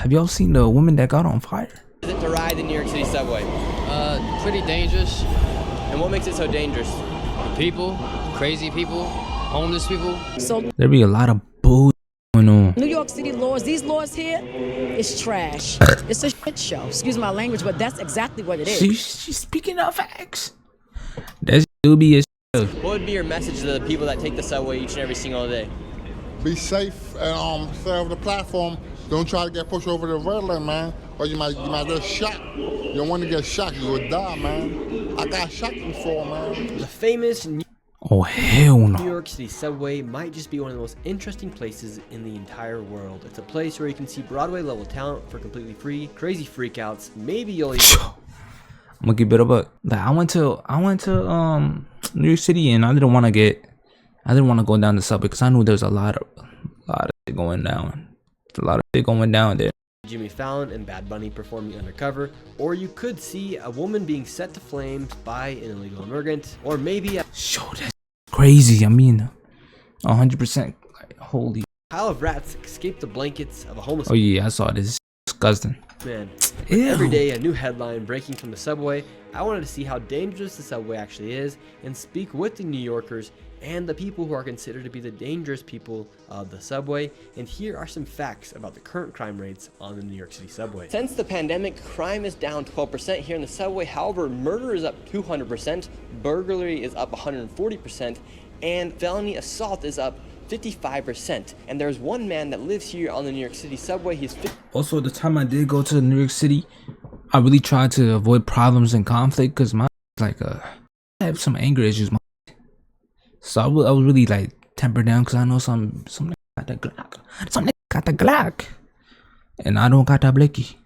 Have y'all seen the woman that got on fire? Is it to ride the New York City subway? Pretty dangerous. And what makes it so dangerous? People, crazy people, homeless people. So There be a lot of bull going on. New York City laws, these laws here, it's trash. It's a shit show. Excuse my language, but that's exactly what it is. She's speaking of facts. That still be a shit. What would be your message to the people that take the subway each and every single day? Be safe and stay over the platform. Don't try to get pushed over the red line, man, or you might get shot. You don't want to get shot, you would die, man. I got shot before, man. The famous Oh hell New no. York City subway might just be one of the most interesting places in the entire world. It's a place where you can see Broadway level talent for completely free, crazy freakouts. Maybe you'll even I'm gonna give it a buck. Like I went to New York City and I didn't want to go down the subway because I knew there's a lot of shit going down. There's a lot of shit going down there. Jimmy Fallon and Bad Bunny performing undercover, or you could see a woman being set to flames by an illegal immigrant, or maybe a That's crazy. I mean, 100%. Like, holy. pile of rats escape the blankets of a homeless Oh yeah, I saw this. It's disgusting. man. Ew. Every day a new headline breaking from the subway. I wanted to see how dangerous the subway actually is and speak with the New Yorkers and the people who are considered to be the dangerous people of the subway. And here are some facts about the current crime rates on the New York City subway. Since the pandemic, crime is down 12% here in the subway. However, murder is up 200%, burglary is up 140%, and felony assault is up 55%. And there's one man that lives here on the New York City subway. He's Also, the time I did go to New York City, I really tried to avoid problems and conflict because my I have some anger issues. So I was really like tempered down because I know some got the Glock. Some nigga got the Glock. And I don't got that blicky.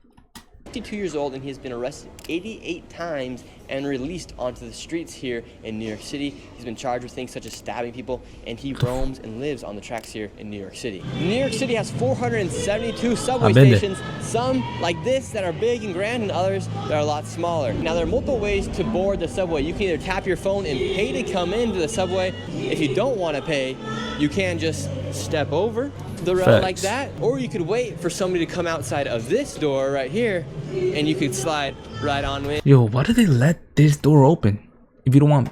52 years old, and he has been arrested 88 times and released onto the streets here in New York City. He's been charged with things such as stabbing people, and he roams and lives on the tracks here in New York City. New York City has 472 subway stations, some like this that are big and grand, and others that are a lot smaller. Now, there are multiple ways to board the subway. You can either tap your phone and pay to come into the subway. If you don't want to pay, you can just step over the rail like that, or you could wait for somebody to come outside of this door right here and you could slide right on in. Yo, why do they let this door open? If you don't want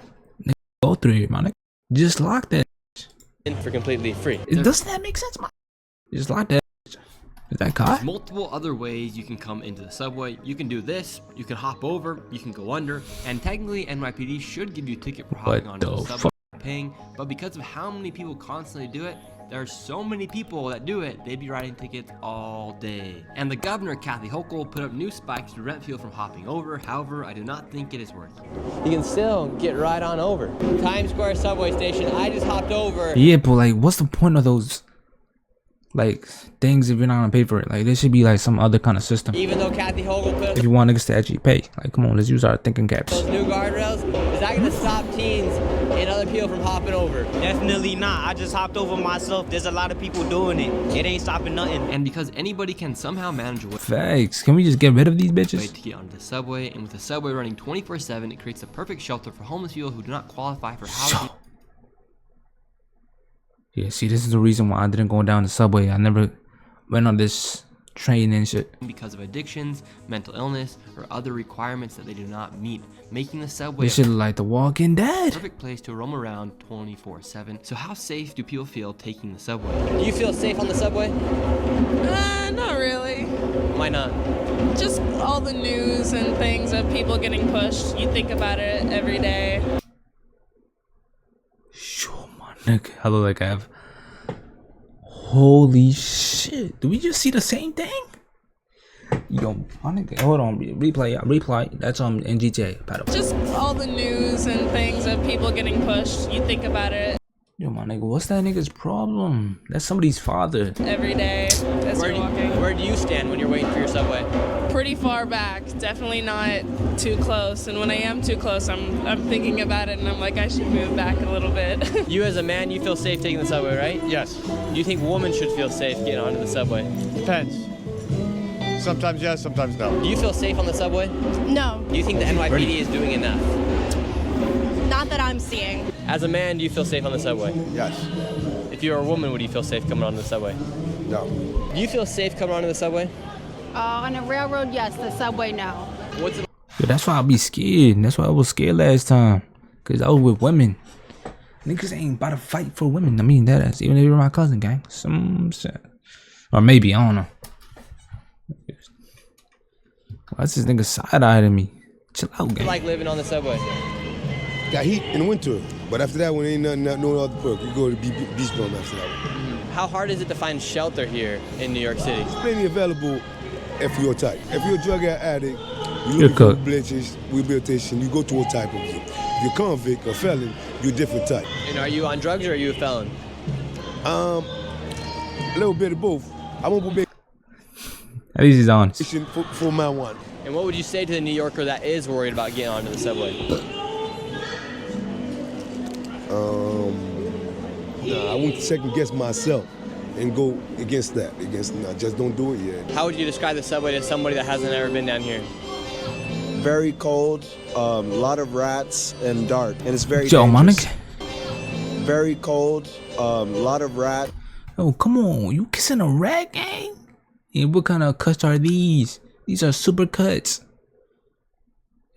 to go through it, man, just lock that For completely free. Doesn't that make sense, man? Just lock that. Is that caught? There's multiple other ways you can come into the subway. You can do this, you can hop over, you can go under, and technically NYPD should give you a ticket for hopping onto the subway paying, but because of how many people constantly do it, there are so many people that do it, they'd be writing tickets all day. And the governor, Kathy Hochul, put up new spikes to prevent people from hopping over. However, I do not think it is working. You can still get right on over. Times Square subway station, I just hopped over. Yeah, but like, what's the point of those like things if you're not gonna pay for it? Like, there should be like some other kind of system. Even though Kathy Hochul put up If you want niggas to actually pay, like, come on, let's use our thinking caps. those new guardrails, is that gonna stop teens and other people from hopping over? Definitely not. I just hopped over myself. There's a lot of people doing it. It ain't stopping nothing. And because anybody can somehow manage a Facts. Can we just get rid of these way bitches? to get onto the subway, and with the subway running 24/7, it creates the perfect shelter for homeless people who do not qualify for housing. Yeah, see, this is the reason why I didn't go down the subway. I never went on this train and shit. Because of addictions, mental illness, or other requirements that they do not meet, making the subway This shit look like The Walking Dead. perfect place to roam around 24/7. So how safe do people feel taking the subway? Do you feel safe on the subway? Not really. Why not? Just all the news and things of people getting pushed. You think about it every day. Sure, my nigga. I look like I have. Holy shit. Do we just see the same thing? Yo, my nigga. Hold on. Replay. That's on NGTA. Just all the news and things of people getting pushed. You think about it Yo, my nigga. What's that nigga's problem? That's somebody's father. every day as you're walking. Where do you stand when you're waiting for your subway? Pretty far back. Definitely not too close. And when I am too close, I'm thinking about it and I'm like, I should move back a little bit. You as a man, you feel safe taking the subway, right? Yes. Do you think women should feel safe getting onto the subway? Depends. Sometimes yes, sometimes no. Do you feel safe on the subway? No, Do you think the NYPD is doing enough? not that I'm seeing. As a man, do you feel safe on the subway? Yes. If you're a woman, would you feel safe coming onto the subway? No. Do you feel safe coming onto the subway? On the railroad, yes. The subway, no. What's it Yo, that's why I be scared. That's why I was scared last time. Cause I was with women. Niggas ain't about to fight for women. I mean that is even if you're my cousin, gang. Some shit. Or maybe, I don't know. Why's this nigga side-eyeing me? Chill out, gang. like living on the subway? Got heat in the winter, but after that, when ain't nothing, no other perk, you go to beach bum after that. How hard is it to find shelter here in New York City? There's plenty available if you're type. If you're a drug addict, you You're look for cooked. bleachers, rehabilitation, you go to a type of you. If you're convict or felon, you're a different type. And are you on drugs or are you a felon? A little bit of both. I won't be At least he's honest. for my one. And what would you say to the New Yorker that is worried about getting onto the subway? Nah, I wouldn't second guess myself and go against that. Just don't do it yet. How would you describe the subway to somebody that hasn't ever been down here? Very cold, a lot of rats and dark, and it's very Yo, my dangerous. nigga. Very cold, a lot of rat. Oh, come on. You kissing a rat, gang? Yeah, what kind of cuts are these? These are super cuts.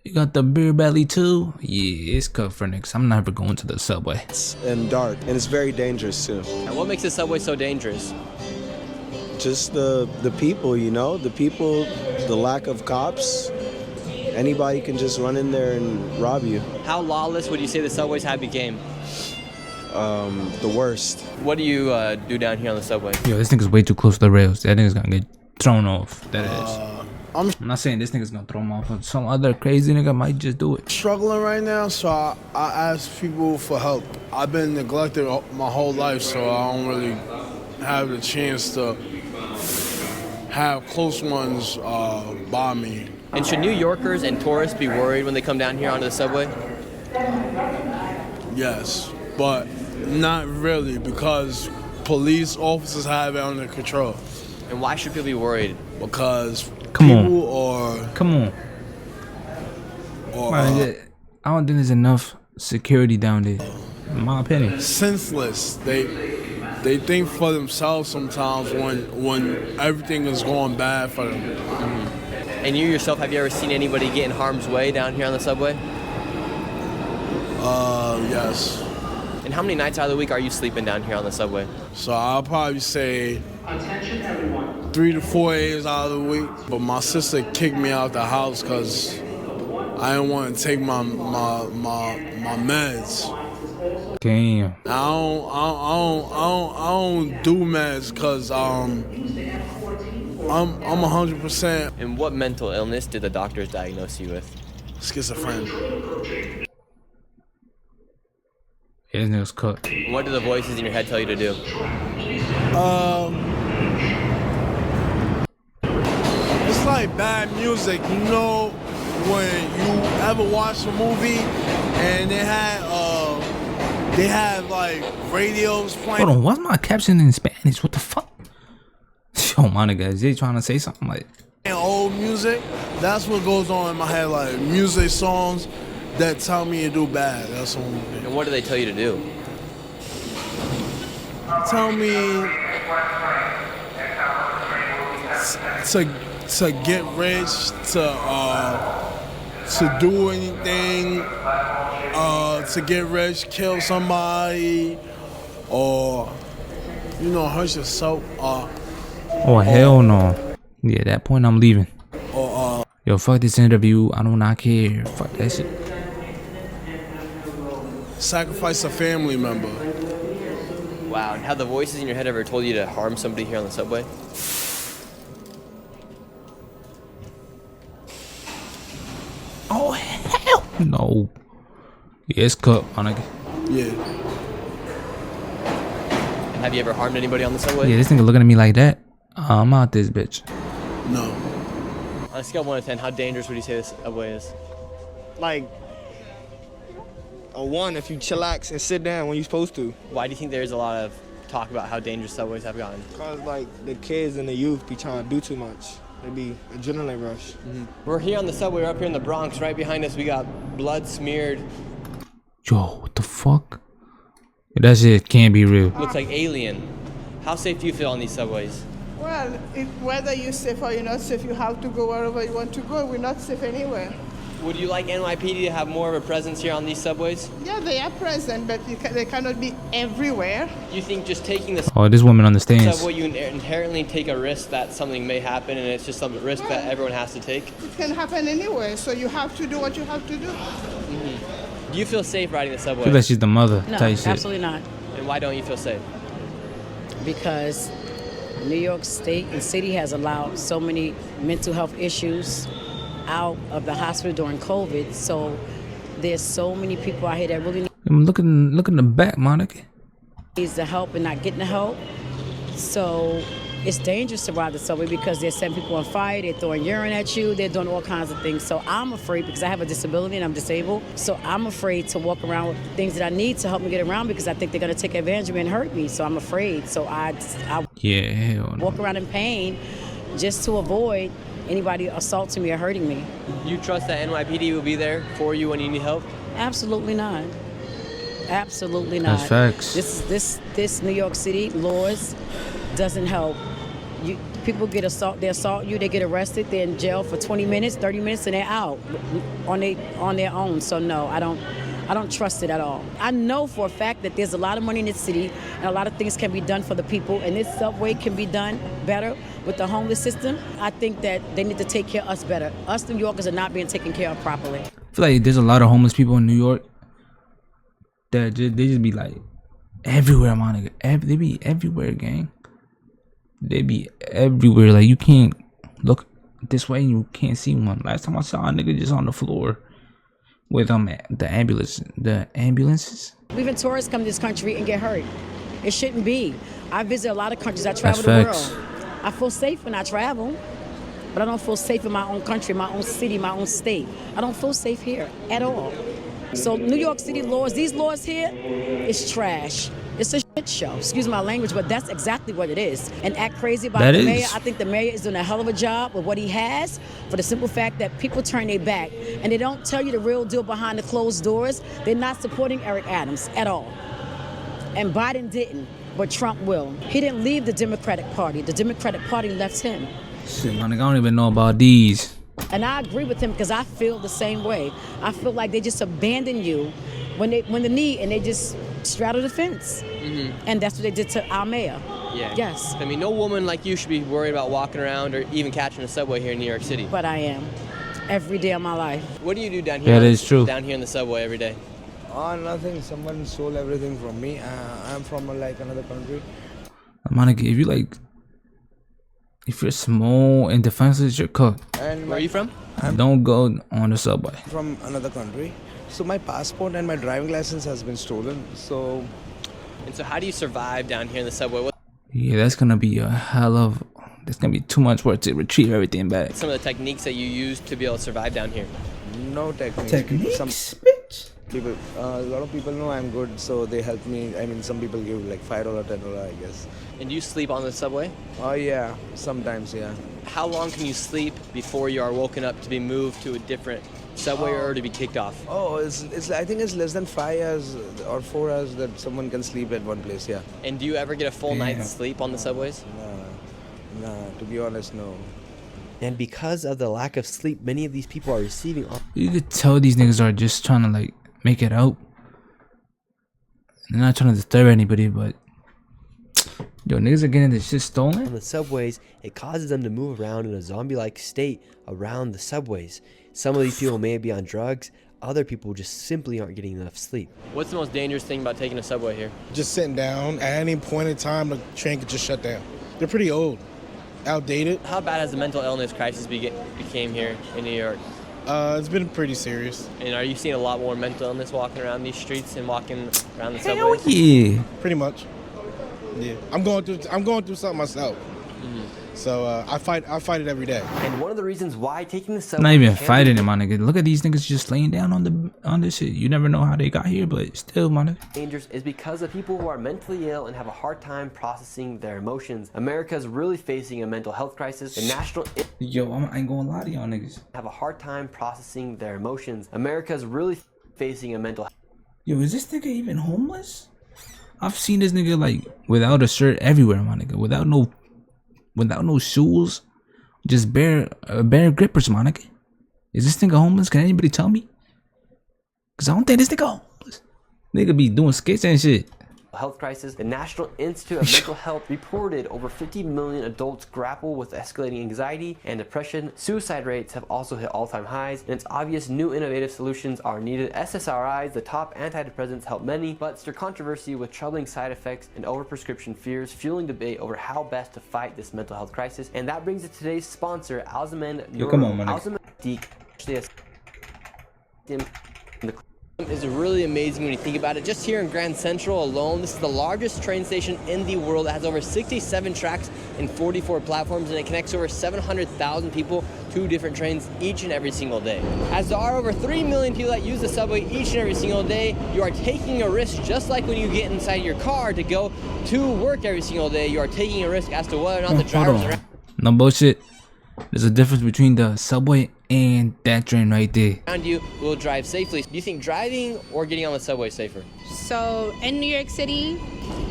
You got the beer belly too? Yeah, it's cut for niggas. I'm never going to the subway. And dark, and it's very dangerous too. And what makes the subway so dangerous? Just the people, you know, the people, the lack of cops. Anybody can just run in there and rob you. How lawless would you say the subways have became? The worst. What do you do down here on the subway? Yo, this nigga's way too close to the rails. That nigga's gonna get thrown off. That is. I'm not saying this nigga's gonna throw him off, but some other crazy nigga might just do it. Struggling right now, so I ask people for help. I've been neglected my whole life, so I don't really have the chance to have close ones by me. And should New Yorkers and tourists be worried when they come down here onto the subway? Yes, but not really, because police officers have it under control. And why should people be worried? Because Come on. people Come on. Man, I don't think there's enough security down there, in my opinion. senseless. They think for themselves sometimes when everything is going bad for them. And you yourself, have you ever seen anybody get in harm's way down here on the subway? Yes. And how many nights out of the week are you sleeping down here on the subway? So I'll probably say 3 to 4 days out of the week. But my sister kicked me out the house because I didn't want to take my meds. Damn. I don't do meds because I'm 100% And what mental illness did the doctors diagnose you with? schizophrenic. Yeah, this nigga's cooked. And what do the voices in your head tell you to do? It's like bad music, you know, when you ever watch a movie and they had like radios playing. Hold on, why's my caption in Spanish? What the fuck? Yo, my nigga, is he trying to say something like? Old music, that's what goes on in my head, like music songs that tell me to do bad. That's what And what do they tell you to do? tell me to get rich, to do anything, to get rich, kill somebody, or hurt yourself. Oh hell no. Yeah, at that point I'm leaving. Or Yo, fuck this interview. I do not care. Fuck that shit. sacrifice a family member. Wow, and have the voices in your head ever told you to harm somebody here on the subway? Oh hell no. Yeah, it's cut, my nigga. Yeah. And have you ever harmed anybody on the subway? Yeah, this nigga looking at me like that. I'm out this bitch. No. On a scale of 1 to 10, how dangerous would you say this subway is? Like a 1 if you chillax and sit down when you're supposed to. Why do you think there's a lot of talk about how dangerous subways have gotten? Cause like the kids and the youth be trying to do too much. They be adrenaline rush. We're here on the subway, we're up here in the Bronx. Right behind us, we got blood smeared. Yo, what the fuck? That shit can't be real. Looks like alien. How safe do you feel on these subways? Well, Well, whether you're safe or you're not safe, you have to go wherever you want to go. We're not safe anywhere. Would you like NYPD to have more of a presence here on these subways? Yeah, they are present, but they cannot be everywhere. You think just taking the Oh, this woman understands. subway, you inherently take a risk that something may happen, and it's just some risk that everyone has to take? It can happen anywhere, so you have to do what you have to do. Do you feel safe riding the I subway? feel like she's the mother No, type shit. absolutely not. And why don't you feel safe? Because New York State and city has allowed so many mental health issues out of the hospital during COVID. So there's so many people out here that really Look in the back, Monica. needs the help and not getting the help. So it's dangerous to ride the subway because they're setting people on fire, they're throwing urine at you, they're doing all kinds of things. So I'm afraid because I have a disability and I'm disabled. So I'm afraid to walk around with things that I need to help me get around because I think they're gonna take advantage of me and hurt me. So I'm afraid. So I Yeah, hell no. walk around in pain just to avoid anybody assaulting me or hurting me. You trust that NYPD will be there for you when you need help? Absolutely not. Absolutely not. That's facts. This New York City laws doesn't help. People get they assault you, they get arrested, they're in jail for 20 minutes, 30 minutes, and they're out on their own. So no, I don't trust it at all. I know for a fact that there's a lot of money in this city and a lot of things can be done for the people, and this subway can be done better with the homeless system. I think that they need to take care of us better. Us New Yorkers are not being taken care of properly. I feel like there's a lot of homeless people in New York that they just be like everywhere, Monica. They be everywhere, gang. They be everywhere. Like you can't look this way and you can't see one. Last time I saw a nigga just on the floor with the ambulances. Even tourists come to this country and get hurt. It shouldn't be. I visit a lot of countries. I travel That's the facts. world. I feel safe when I travel, but I don't feel safe in my own country, my own city, my own state. I don't feel safe here at all. So New York City laws, these laws here, is trash. It's a shit show. Excuse my language, but that's exactly what it is. And act crazy about the mayor. I think the mayor is doing a hell of a job with what he has for the simple fact that people turn their back and they don't tell you the real deal behind the closed doors. They're not supporting Eric Adams at all. And Biden didn't, but Trump will. He didn't leave the Democratic Party. The Democratic Party left him. Shit, Monica, I don't even know about these. And I agree with him because I feel the same way. I feel like they just abandon you when the need and they just straddle the fence. And that's what they did to our mayor. Yeah. Yes. I mean, no woman like you should be worried about walking around or even catching a subway here in New York City. But I am. Every day of my life. What do you do down here? Yeah, that is true. Down here in the subway every day. Nothing. Someone stole everything from me. I'm from like another country. Monica, if you're small and defenseless, you're cooked. And where are you from? Don't go on the subway. From another country. So my passport and my driving license has been stolen. So. And so how do you survive down here in the subway? Yeah, that's gonna be there's gonna be too much work to retrieve everything back. Some of the techniques that you use to be able to survive down here. No techniques. Techniques, bitch. People, a lot of people know I'm good, so they help me. I mean, some people give like $5, $10, I guess. And do you sleep on the subway? Oh yeah, sometimes, yeah. How long can you sleep before you are woken up to be moved to a different subway or to be kicked off? Oh, I think it's less than 5 hours or 4 hours that someone can sleep at one place, yeah. And do you ever get a full night's sleep on the subways? Nah, to be honest, no. And because of the lack of sleep, many of these people are receiving. You could tell these niggas are just trying to like make it out. They're not trying to disturb anybody, but yo, niggas are getting this shit stolen. On the subways, it causes them to move around in a zombie-like state around the subways. Some of these people may be on drugs. Other people just simply aren't getting enough sleep. What's the most dangerous thing about taking a subway here? Just sitting down. At any point in time, the train could just shut down. They're pretty old, outdated. How bad has the mental illness crisis became here in New York? It's been pretty serious. And are you seeing a lot more mental illness walking around these streets and walking around the Hell subways? yeah. Pretty much. Yeah. I'm going through something myself. So I fight it every day. And one of the reasons why taking the subway Not even fighting it, my nigga. Look at these niggas just laying down on this shit. You never know how they got here, but still, my nigga. dangerous is because of people who are mentally ill and have a hard time processing their emotions. America is really facing a mental health crisis. The national Yo, I ain't gonna lie to y'all niggas. have a hard time processing their emotions. America is really facing a mental. Yo, is this nigga even homeless? I've seen this nigga like without a shirt everywhere, my nigga. Without no without no shoes, just bare grippers, my nigga. Is this nigga homeless? Can anybody tell me? Cause I don't think this nigga homeless. Nigga be doing skits and shit. Health crisis. The National Institute of Mental Health reported over 50 million adults grapple with escalating anxiety and depression. Suicide rates have also hit all-time highs, and it's obvious new innovative solutions are needed. SSRIs, the top antidepressants, help many, but stir controversy with troubling side effects and overprescription fears, fueling debate over how best to fight this mental health crisis. And that brings us to today's sponsor, Alzamend. Come on, man. Alzamend is really amazing when you think about it. Just here in Grand Central alone, this is the largest train station in the world. It has over 67 tracks and 44 platforms, and it connects over 700,000 people to different trains each and every single day. As there are over 3 million people that use the subway each and every single day, you are taking a risk, just like when you get inside your car to go to work every single day. You are taking a risk as to whether or not the drivers are... No bullshit. There's a difference between the subway and that train right there. Around you will drive safely. Do you think driving or getting on the subway is safer? So in New York City,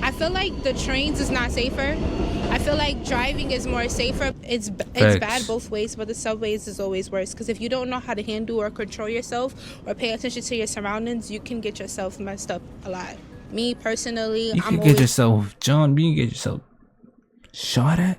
I feel like the trains is not safer. I feel like driving is more safer. It's bad both ways, but the subways is always worse, because if you don't know how to handle or control yourself or pay attention to your surroundings, you can get yourself messed up a lot. Me personally, you can get yourself, John, you can get yourself shot at.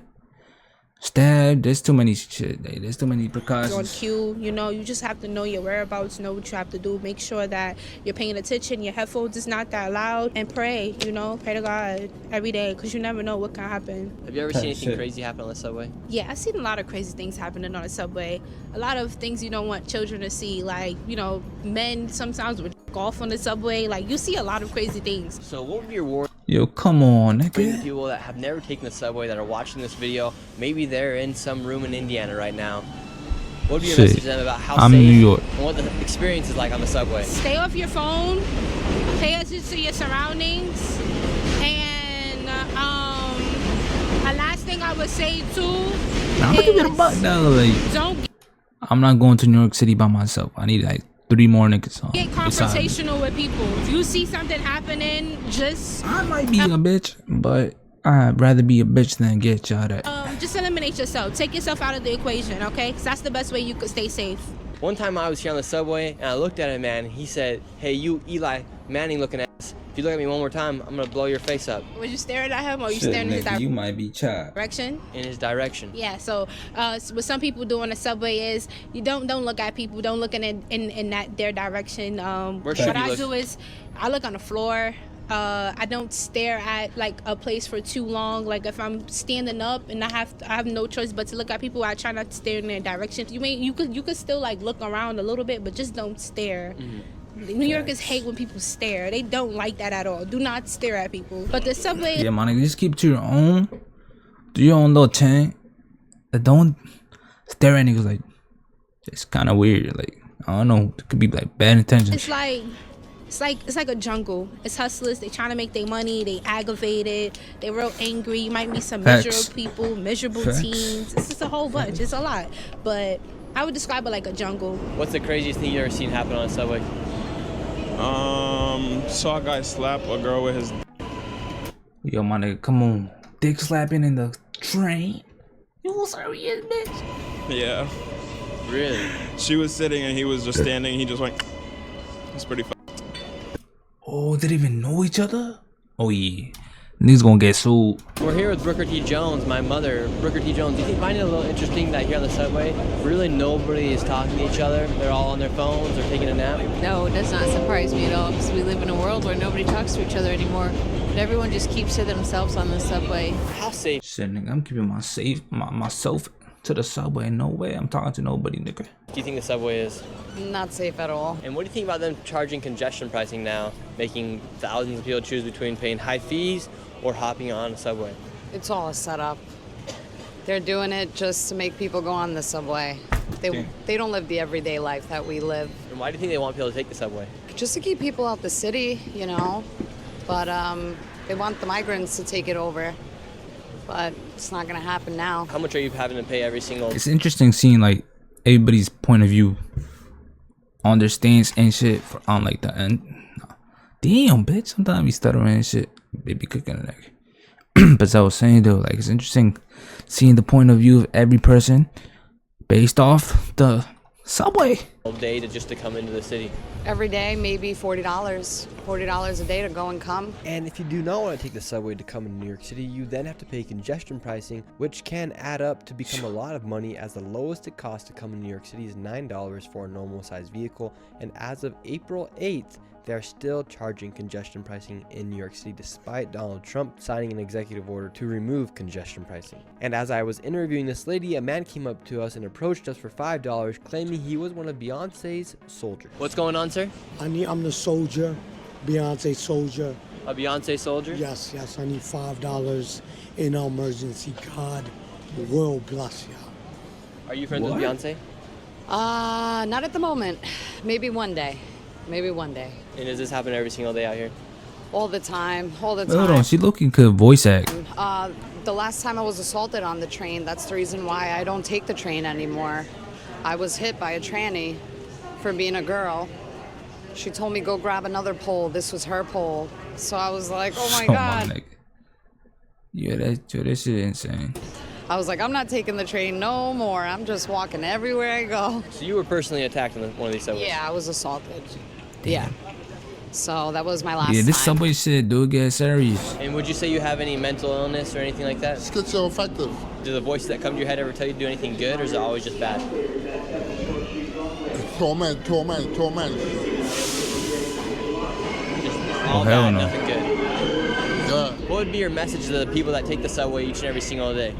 Stab. There's too many shit. There's too many precautions. On cue, you know, you just have to know your whereabouts, know what you have to do. Make sure that you're paying attention. Your headphones is not that loud, and pray. You know, pray to God every day, because you never know what can happen. Have you ever seen anything crazy happen on the subway? Yeah, I've seen a lot of crazy things happening on the subway. A lot of things you don't want children to see, like, you know, men sometimes would golf on the subway. Like, you see a lot of crazy things. So what would be your warning? Yo, come on, nigga. People that have never taken the subway that are watching this video, maybe they're in some room in Indiana right now. What would be your message to them about how safe New York. and what the experience is like on the subway? Stay off your phone, pay attention to your surroundings, and a last thing I would say too I'm not going to New York City by myself. I need like 3 more niggas. Get confrontational with people. If you see something happening, I might be a bitch, but I'd rather be a bitch than get shot at. Just eliminate yourself. Take yourself out of the equation, okay? Because that's the best way you could stay safe. One time I was here on the subway, and I looked at a man, and he said, "Hey, you Eli Manning looking ass. If you look at me one more time, I'm gonna blow your face up." Was you staring at him, or you staring in his direction? You might be direction. In his direction. Yeah. So, what some people do on the subway is you don't look at people. Don't look in their direction. What I do is I look on the floor. I don't stare at like a place for too long. Like if I'm standing up and I have no choice but to look at people, I try not to stare in their direction. You could still like look around a little bit, but just don't stare. New Yorkers hate when people stare. They don't like that at all. Do not stare at people. But the subway, yeah, man, just keep to your own. Do your own little thing. Don't stare at niggas. Like, it's kind of weird. Like, I don't know. It could be like bad intentions. It's like a jungle. It's hustlers. They trying to make their money. They aggravated. They real angry. You might meet some miserable people, miserable teens. It's just a whole bunch. It's a lot. But I would describe it like a jungle. What's the craziest thing you ever seen happen on a subway? Saw a guy slap a girl with his... Yo, my nigga, come on. Dick slapping in the train? You serious, bitch? Yeah. Really? She was sitting and he was just standing. He just went... It's pretty fun. Oh, they didn't even know each other? Oh, yeah. Niggas gonna get sued. We're here with Brooker T. Jones, my mother. Brooker T. Jones, do you find it a little interesting that here on the subway, really nobody is talking to each other? They're all on their phones or taking a nap? No, it does not surprise me at all, because we live in a world where nobody talks to each other anymore. But everyone just keeps to themselves on the subway. How safe? Shit, nigga, I'm keeping myself to the subway. No way I'm talking to nobody, nigga. Do you think the subway is? Not safe at all. And what do you think about them charging congestion pricing now, making thousands of people choose between paying high fees or hopping on a subway? It's all a setup. They're doing it just to make people go on the subway. They don't live the everyday life that we live. And why do you think they want people to take the subway? Just to keep people out the city, you know. But they want the migrants to take it over. But it's not gonna happen now. How much are you having to pay every single... It's interesting seeing like everybody's point of view on their stance and shit on like the end. Damn, bitch, sometimes we stuttering and shit. Baby cooking like But as I was saying though, like it's interesting seeing the point of view of every person based off the subway. All day to come into the city. Every day, maybe $40 a day to go and come. And if you do not want to take the subway to come into New York City, you then have to pay congestion pricing, which can add up to become a lot of money, as the lowest it costs to come to New York City is $9 for a normal sized vehicle. And as of April 8th, they're still charging congestion pricing in New York City, despite Donald Trump signing an executive order to remove congestion pricing. And as I was interviewing this lady, a man came up to us and approached us for $5, claiming he was one of Beyonce's soldiers. What's going on, sir? I'm the soldier, Beyonce soldier. A Beyonce soldier? Yes, I need $5 in an emergency. God will bless you. Are you friends with Beyonce? Not at the moment. Maybe one day. Maybe one day. And does this happen every single day out here? All the time. Hold on, she looking could voice act. The last time I was assaulted on the train, that's the reason why I don't take the train anymore. I was hit by a tranny for being a girl. She told me go grab another pole. This was her pole. So I was like, oh my God. Yeah, that shit insane. I was like, I'm not taking the train no more. I'm just walking everywhere I go. So you were personally attacked on one of these subways? Yeah, I was assaulted. Yeah. So that was my last Yeah, this time. subway shit do get serious. And would you say you have any mental illness or anything like that? Schizoaffective. Do the voices that come to your head ever tell you to do anything good, or is it always just bad? Torment. Just all hell bad, no. nothing good. Yeah. What would be your message to the people that take the subway each and every single day?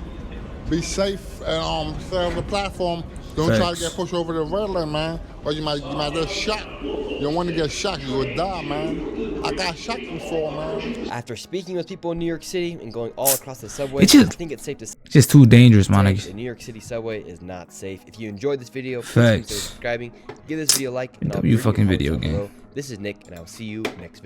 Be safe and stay on the platform. Don't try to get pushed over the red line, man, or you might get shot. You don't want to get shot, you will die, man. I got shot before, man. After speaking with people in New York City and going all across the subway, It's just- I think it's safe to say Just too dangerous, man. the New York City subway is not safe. If you enjoyed this video, please consider Facts. subscribing, give this video a like, and I'll W be fucking your video host game. below. This is Nick, and I'll see you next video.